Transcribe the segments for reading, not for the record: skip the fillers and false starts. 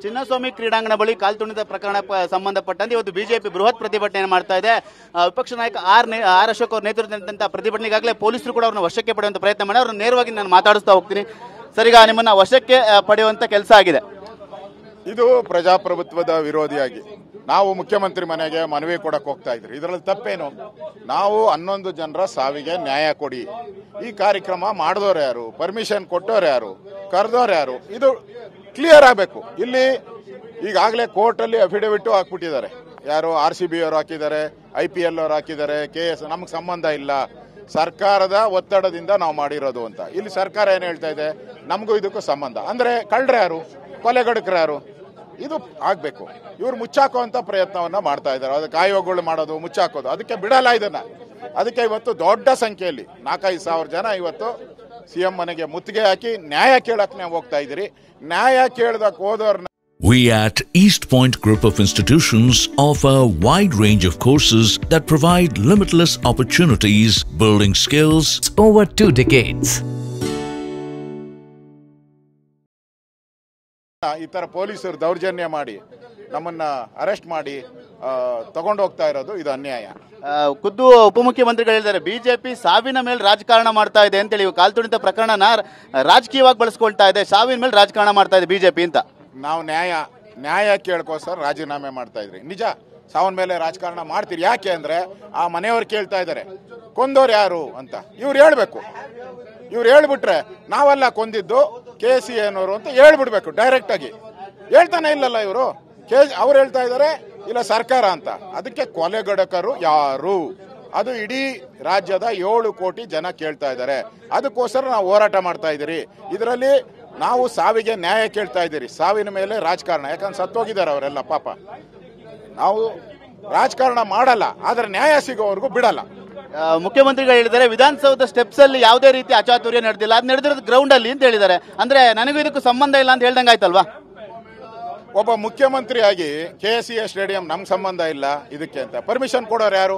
ಚಿನ್ನಸ್ವಾಮಿ ಕ್ರೀಡಾಂಗಣ ಬಳಿ ಕಾಲ್ತುಳಿತ ಪ್ರಕರಣ ಸಂಬಂಧಪಟ್ಟಂತೆ ಇವತ್ತು ಬಿಜೆಪಿ ಬೃಹತ್ ಪ್ರತಿಭಟನೆ ಮಾಡ್ತಾ ಇದೆ. ವಿಪಕ್ಷ ನಾಯಕ ಆರ್ ಅಶೋಕ್ ಅವರ ನೇತೃತ್ವದಂತಹ ಪ್ರತಿಭಟನೆಗಾಗಲೇ ಪೊಲೀಸರು ಕೂಡ ಅವ್ರನ್ನ ವಶಕ್ಕೆ ಪಡೆಯುವಂತ ಪ್ರಯತ್ನ ಮಾಡಿ ಅವ್ರನ್ನ ನೇರವಾಗಿ ನಾನು ಮಾತಾಡಿಸ್ತಾ ಹೋಗ್ತೀನಿ. ಸರ್, ಈಗ ನಿಮ್ಮನ್ನ ವಶಕ್ಕೆ ಪಡೆಯುವಂತ ಕೆಲಸ ಆಗಿದೆ. ಇದು ಪ್ರಜಾಪ್ರಭುತ್ವದ ವಿರೋಧಿಯಾಗಿ ನಾವು ಮುಖ್ಯಮಂತ್ರಿ ಮನೆಗೆ ಮನವಿ ಕೊಡಕ್ಕೆ ಹೋಗ್ತಾ ಇದ್ರಿ. ಇದರಲ್ಲಿ ತಪ್ಪೇನು? ನಾವು 11 ಜನರ ಸಾವಿಗೆ ನ್ಯಾಯ ಕೊಡಿ. ಈ ಕಾರ್ಯಕ್ರಮ ಮಾಡಿದವರು ಯಾರು, ಪರ್ಮಿಷನ್ ಕೊಟ್ಟವ್ರು ಯಾರು, ಕರೆದವ್ರು ಯಾರು, ಇದು ಕ್ಲಿಯರ್ ಆಗಬೇಕು. ಇಲ್ಲಿ ಈಗಾಗಲೇ ಕೋರ್ಟಲ್ಲಿ ಅಫಿಡವಿಟ್ ಹಾಕ್ಬಿಟ್ಟಿದ್ದಾರೆ. ಯಾರು RCB ಅವರು ಹಾಕಿದ್ದಾರೆ, IPL ಅವರು ಹಾಕಿದ್ದಾರೆ, KS. ನಮ್ಗೆ ಸಂಬಂಧ ಇಲ್ಲ, ಸರ್ಕಾರದ ಒತ್ತಡದಿಂದ ನಾವು ಮಾಡಿರೋದು ಅಂತ. ಇಲ್ಲಿ ಸರ್ಕಾರ ಏನು ಹೇಳ್ತಾ ಇದೆ, ನಮಗೂ ಇದಕ್ಕೂ ಸಂಬಂಧ. ಅಂದರೆ ಕಳ್ಳರು ಯಾರು, ಕೊಲೆಗಡಕರು ಯಾರು, ಇದು ಆಗಬೇಕು. ಇವ್ರು ಮುಚ್ಚಾಕುವಂಥ ಪ್ರಯತ್ನವನ್ನು ಮಾಡ್ತಾ ಇದ್ದಾರೆ. ಅದಕ್ಕೆ ಆಯೋಗಗಳು ಮಾಡೋದು, ಮುಚ್ಚಾಕೋದು, ಅದಕ್ಕೆ ಬಿಡಲ್ಲ ಇದನ್ನ. ಅದಕ್ಕೆ ಇವತ್ತು ದೊಡ್ಡ ಸಂಖ್ಯೆಯಲ್ಲಿ 4-5 ಸಾವಿರ ಜನ ಇವತ್ತು CM ಮನೆಗೆ ಮುತ್ತಿಗೆ ಹಾಕಿ ನ್ಯಾಯ ಕೇಳಕ್ಕೆ ನಾವು ಹೋಗ್ತಾ ಇದ್ದೀರಿ. ನ್ಯಾಯ ಕೇಳದಕ್ಕೆ ಹೋದವ್ರನ್ನ We at East Point Group of Institutions offer a wide range of courses that provide limitless opportunities, building skills over 2 decades. ಈ ಥರ ಪೊಲೀಸರು ದೌರ್ಜನ್ಯ ಮಾಡಿ ನಮ್ಮನ್ನ ಅರೆಸ್ಟ್ ಮಾಡಿ ತಗೊಂಡು ಹೋಗ್ತಾ ಇರೋದು ಇದು ಅನ್ಯಾಯ. ಖುದ್ದು ಉಪಮುಖ್ಯಮಂತ್ರಿಗಳು ಹೇಳಿದ್ದಾರೆ, ಬಿಜೆಪಿ ಸಾವಿನ ಮೇಲೆ ರಾಜಕಾರಣ ಮಾಡ್ತಾ ಇದೆ ಅಂತೇಳಿ. ಕಾಲ್ತುಳಿತ ಪ್ರಕರಣನ ರಾಜಕೀಯವಾಗಿ ಬಳಸ್ಕೊಳ್ತಾ ಇದೆ, ಸಾವಿನ ಮೇಲೆ ರಾಜಕಾರಣ ಮಾಡ್ತಾ ಇದೆ ಬಿಜೆಪಿ ಅಂತ. ನಾವು ನ್ಯಾಯ ಕೇಳ್ಕೋಸ್ಕರ ರಾಜೀನಾಮೆ ಮಾಡ್ತಾ ಇದ್ರಿ. ನಿಜ, ಸಾವನ್ ಮೇಲೆ ರಾಜಕಾರಣ ಮಾಡ್ತೀರಿ. ಯಾಕೆ ಅಂದ್ರೆ ಆ ಮನೆಯವ್ರು ಕೇಳ್ತಾ ಇದ್ದಾರೆ, ಕೊಂದವ್ರು ಯಾರು ಅಂತ. ಇವ್ರು ಹೇಳ್ಬೇಕು. ಇವ್ರು ಹೇಳ್ಬಿಟ್ರೆ ನಾವೆಲ್ಲ ಕೊಂದಿದ್ದು KCN ಅವರು ಅಂತ ಹೇಳ್ಬಿಡ್ಬೇಕು ಡೈರೆಕ್ಟ್ ಆಗಿ. ಹೇಳ್ತಾನೆ ಇಲ್ಲಲ್ಲ ಇವರು. ಅವ್ರು ಹೇಳ್ತಾ ಇದ್ದಾರೆ ಇಲ್ಲ ಸರ್ಕಾರ ಅಂತ. ಅದಕ್ಕೆ ಕೊಲೆಗಡಕರು ಯಾರು, ಅದು ಇಡೀ ರಾಜ್ಯದ 7 ಕೋಟಿ ಜನ ಕೇಳ್ತಾ ಇದ್ದಾರೆ. ಅದಕ್ಕೋಸ್ಕರ ನಾವು ಹೋರಾಟ ಮಾಡ್ತಾ ಇದ್ದೀರಿ. ಇದರಲ್ಲಿ ನಾವು ಸಾವಿಗೆ ನ್ಯಾಯ ಕೇಳ್ತಾ ಇದ್ದೀರಿ. ಸಾವಿನ ಮೇಲೆ ರಾಜಕಾರಣ, ಯಾಕಂದ್ರೆ ಸತ್ತೋಗಿದ್ದಾರೆ ಅವರೆಲ್ಲ ಪಾಪ. ನಾವು ರಾಜಕಾರಣ ಮಾಡಲ್ಲ, ಆದ್ರೆ ನ್ಯಾಯ ಸಿಗೋವರೆಗೂ ಬಿಡಲ್ಲ. ಮುಖ್ಯಮಂತ್ರಿಗಳು ಹೇಳಿದ್ದಾರೆ, ವಿಧಾನಸೌಧ ಸ್ಟೆಪ್ಸ್ ಅಲ್ಲಿ ಯಾವುದೇ ರೀತಿ ಅಚಾತುರ್ಯ ನಡೆದಿಲ್ಲ, ಅದು ನಡೆದಿರೋದು ಗ್ರೌಂಡ್ ಅಲ್ಲಿ ಅಂತ ಹೇಳಿದ್ದಾರೆ. ಅಂದ್ರೆ ನನಗೂ ಇದಕ್ಕೂ ಸಂಬಂಧ ಇಲ್ಲ ಅಂತ ಹೇಳ್ದಂಗೆ ಆಯ್ತಲ್ವಾ? ಒಬ್ಬ ಮುಖ್ಯಮಂತ್ರಿಯಾಗಿ KCA ಸ್ಟೇಡಿಯಂ ನಮ್ಗೆ ಸಂಬಂಧ ಇಲ್ಲ ಇದಕ್ಕೆ ಅಂತ ಪರ್ಮಿಷನ್ ಕೊಡೋರು ಯಾರು?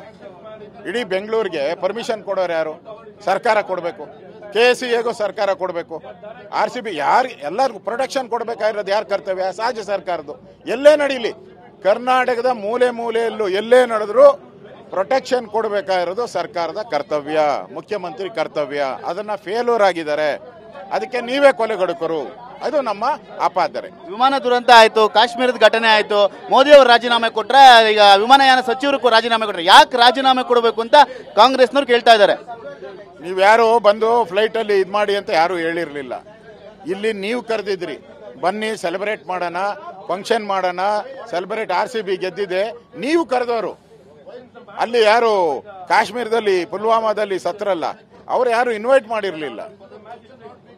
ಇಡೀ ಬೆಂಗಳೂರಿಗೆ ಪರ್ಮಿಷನ್ ಕೊಡೋರು ಯಾರು? ಸರ್ಕಾರ ಕೊಡಬೇಕು. KCAಗೂ ಸರ್ಕಾರ ಕೊಡಬೇಕು. RCB ಯಾರು ಎಲ್ಲರಿಗೂ ಪ್ರೊಟೆಕ್ಷನ್ ಕೊಡಬೇಕಾಗಿರೋದು ಯಾರು ಕರ್ತವ್ಯ? ರಾಜ್ಯ ಸರ್ಕಾರದ್ದು. ಎಲ್ಲೇ ನಡೀಲಿ, ಕರ್ನಾಟಕದ ಮೂಲೆ ಮೂಲೆಯಲ್ಲೂ ಎಲ್ಲೇ ನಡೆದ್ರು ಪ್ರೊಟೆಕ್ಷನ್ ಕೊಡಬೇಕಾಗಿರೋದು ಸರ್ಕಾರದ ಕರ್ತವ್ಯ, ಮುಖ್ಯಮಂತ್ರಿ ಕರ್ತವ್ಯ. ಅದನ್ನ ಫೇಲ್ಯೂರ್ ಆಗಿದ್ದಾರೆ. ಅದಕ್ಕೆ ನೀವೇ ಕೊಲೆಗಡುಕರು, ಅದು ನಮ್ಮ ಆಪಾದನೆ. ವಿಮಾನ ದುರಂತ ಆಯ್ತು, ಕಾಶ್ಮೀರದ ಘಟನೆ ಆಯ್ತು, ಮೋದಿ ಅವರು ರಾಜೀನಾಮೆ ಕೊಟ್ರೆ, ಈಗ ವಿಮಾನಯಾನ ಸಚಿವರು ರಾಜೀನಾಮೆ ಕೊಟ್ರೆ, ಯಾಕೆ ರಾಜೀನಾಮೆ ಕೊಡಬೇಕು ಅಂತ ಕಾಂಗ್ರೆಸ್ನವ್ರು ಕೇಳ್ತಾ ಇದ್ದಾರೆ. ನೀವ್ಯಾರು ಬಂದು ಫ್ಲೈಟ್ ಅಲ್ಲಿ ಇದ್ ಮಾಡಿ ಅಂತ ಯಾರು ಹೇಳಿರ್ಲಿಲ್ಲ. ಇಲ್ಲಿ ನೀವು ಕರೆದಿದ್ರಿ, ಬನ್ನಿ ಸೆಲೆಬ್ರೇಟ್ ಮಾಡೋಣ, ಫಂಕ್ಷನ್ ಮಾಡೋಣ, ಸೆಲೆಬ್ರೇಟ್ RCB ಗೆದ್ದಿದೆ, ನೀವು ಕರೆದವರು. ಅಲ್ಲಿ ಯಾರು ಕಾಶ್ಮೀರದಲ್ಲಿ ಪುಲ್ವಾಮಾದಲ್ಲಿ ಸತ್ರಲ್ಲ, ಅವ್ರು ಯಾರು ಇನ್ವೈಟ್ ಮಾಡಿರ್ಲಿಲ್ಲ.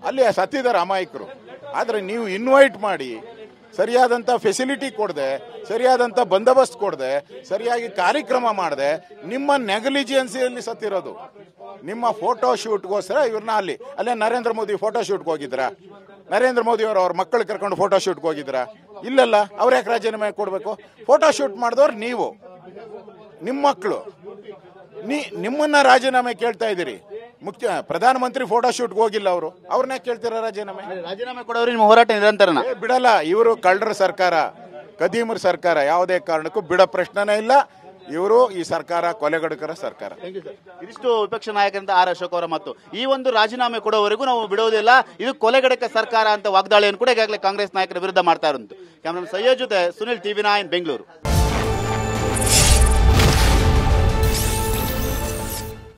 ಅಲ್ಲಿ ಸತ್ತಿದ್ದಾರೆ ಅಮಾಯಕರು. ಆದ್ರೆ ನೀವು ಇನ್ವೈಟ್ ಮಾಡಿ ಸರಿಯಾದಂಥ ಫೆಸಿಲಿಟಿ ಕೊಡದೆ, ಸರಿಯಾದಂಥ ಬಂದೋಬಸ್ತ್ ಕೊಡದೆ, ಸರಿಯಾಗಿ ಕಾರ್ಯಕ್ರಮ ಮಾಡದೆ, ನಿಮ್ಮ ನೆಗ್ಲಿಜಿಯನ್ಸಿಯಲ್ಲಿ ಸತ್ತಿರೋದು. ನಿಮ್ಮ ಫೋಟೋ ಶೂಟ್ಗೋಸ್ಕರ ಇವ್ರನ್ನ ಅಲ್ಲೇ ನರೇಂದ್ರ ಮೋದಿ ಫೋಟೋ ಶೂಟ್ಗೆ ಹೋಗಿದ್ರ? ನರೇಂದ್ರ ಮೋದಿ ಅವರು ಅವ್ರ ಮಕ್ಕಳು ಕರ್ಕೊಂಡು ಫೋಟೋ ಶೂಟ್ಗೆ ಹೋಗಿದ್ರ? ಇಲ್ಲಲ್ಲ. ಅವ್ರ ಯಾಕೆ ರಾಜೀನಾಮೆ ಕೊಡಬೇಕು? ಫೋಟೋ ಶೂಟ್ ಮಾಡಿದವ್ರು ನೀವು, ನಿಮ್ಮ ಮಕ್ಕಳು. ನಿಮ್ಮನ್ನ ರಾಜೀನಾಮೆ ಕೇಳ್ತಾ ಇದ್ದೀರಿ. ಪ್ರಧಾನಮಂತ್ರಿ ಫೋಟೋ ಶೂಟ್ಗೆ ಹೋಗಿಲ್ಲ ಅವರು, ಅವ್ರನ್ನ ಕೇಳ್ತೀರಾ ರಾಜೀನಾಮೆ ಕೊಡೋರು? ನಿಮ್ಮ ಹೋರಾಟ ನಿರಂತರನ ಬಿಡಲ್ಲ. ಇವರು ಕಳ್ಳರ ಸರ್ಕಾರ, ಕದೀಮರ ಸರ್ಕಾರ. ಯಾವುದೇ ಕಾರಣಕ್ಕೂ ಬಿಡೋ ಪ್ರಶ್ನೆನೇ ಇಲ್ಲ. ಇವರು ಈ ಸರ್ಕಾರ ಕೊಲೆಗಡುಕರ ಸರ್ಕಾರ. ಇದಿಷ್ಟು ವಿಪಕ್ಷ ನಾಯಕರಿಂದ ಆರ್ ಅಶೋಕ್ ಅವರ ಮಾತು. ಈ ಒಂದು ರಾಜೀನಾಮೆ ಕೊಡೋವರೆಗೂ ನಾವು ಬಿಡೋದಿಲ್ಲ, ಇದು ಕೊಲೆಗಡಕ ಸರ್ಕಾರ ಅಂತ ವಾಗ್ದಾಳಿಯನ್ನು ಕೂಡ ಈಗಾಗಲೇ ಕಾಂಗ್ರೆಸ್ ನಾಯಕರ ವಿರುದ್ಧ ಮಾಡ್ತಾ ಇರುವಂತ. ಕ್ಯಾಮರಾಮನ್ ಸಯ್ಯದ್ ಜೊತೆ ಸುನಿಲ್, TV9 ಬೆಂಗಳೂರು.